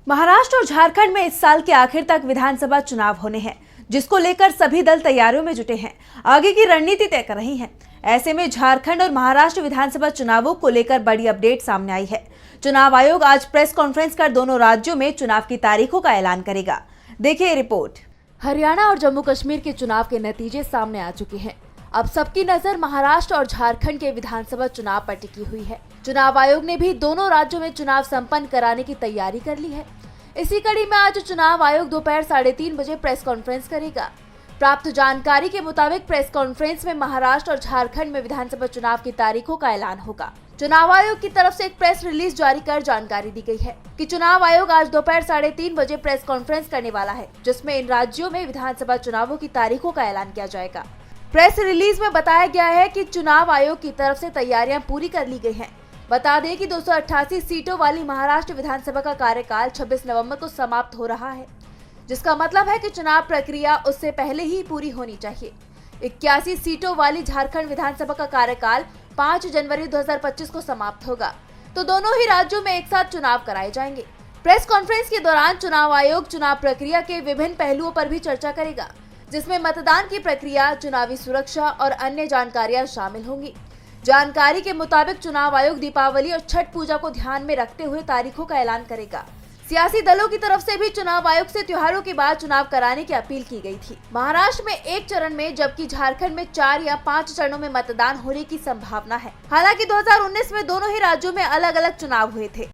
महाराष्ट्र और झारखंड में इस साल के आखिर तक विधानसभा चुनाव होने हैं, जिसको लेकर सभी दल तैयारियों में जुटे हैं, आगे की रणनीति तय कर रही हैं। ऐसे में झारखंड और महाराष्ट्र विधानसभा चुनावों को लेकर बड़ी अपडेट सामने आई है। चुनाव आयोग आज प्रेस कॉन्फ्रेंस कर दोनों राज्यों में चुनाव की तारीखों का ऐलान करेगा। देखिए रिपोर्ट। हरियाणा और जम्मू कश्मीर के चुनाव के नतीजे सामने आ चुके हैं। अब सबकी नजर महाराष्ट्र और झारखंड के विधानसभा चुनाव पर टिकी हुई है। चुनाव आयोग ने भी दोनों राज्यों में चुनाव संपन्न कराने की तैयारी कर ली है। इसी कड़ी में आज चुनाव आयोग दोपहर 3:30 बजे प्रेस कॉन्फ्रेंस करेगा। प्राप्त जानकारी के मुताबिक प्रेस कॉन्फ्रेंस में महाराष्ट्र और झारखंड में विधानसभा चुनाव की तारीखों का ऐलान होगा। चुनाव आयोग की तरफ से एक प्रेस रिलीज जारी कर जानकारी दी गई है कि चुनाव आयोग आज दोपहर 3:30 बजे प्रेस कॉन्फ्रेंस करने वाला है, जिसमें इन राज्यों में विधानसभा चुनावों की तारीखों का ऐलान किया जाएगा। प्रेस रिलीज में बताया गया है कि चुनाव आयोग की तरफ से तैयारियां पूरी कर ली गई हैं। बता दें कि 288 सीटों वाली महाराष्ट्र विधानसभा का कार्यकाल 26 नवंबर को समाप्त हो रहा है, जिसका मतलब है कि चुनाव प्रक्रिया उससे पहले ही पूरी होनी चाहिए। 81 सीटों वाली झारखंड विधानसभा का कार्यकाल 5 जनवरी 2025 को समाप्त होगा, तो दोनों ही राज्यों में एक साथ चुनाव कराए जाएंगे। प्रेस कॉन्फ्रेंस के दौरान चुनाव आयोग चुनाव प्रक्रिया के विभिन्न पहलुओं पर भी चर्चा करेगा, जिसमें मतदान की प्रक्रिया, चुनावी सुरक्षा और अन्य जानकारियां शामिल होंगी। जानकारी के मुताबिक चुनाव आयोग दीपावली और छठ पूजा को ध्यान में रखते हुए तारीखों का ऐलान करेगा। सियासी दलों की तरफ से भी चुनाव आयोग से त्योहारों के बाद चुनाव कराने की अपील की गई थी। महाराष्ट्र में 1 चरण में, जबकि झारखंड में 4 या 5 चरणों में मतदान होने की संभावना है। हालांकि 2019 में दोनों ही राज्यों में अलग अलग चुनाव हुए थे।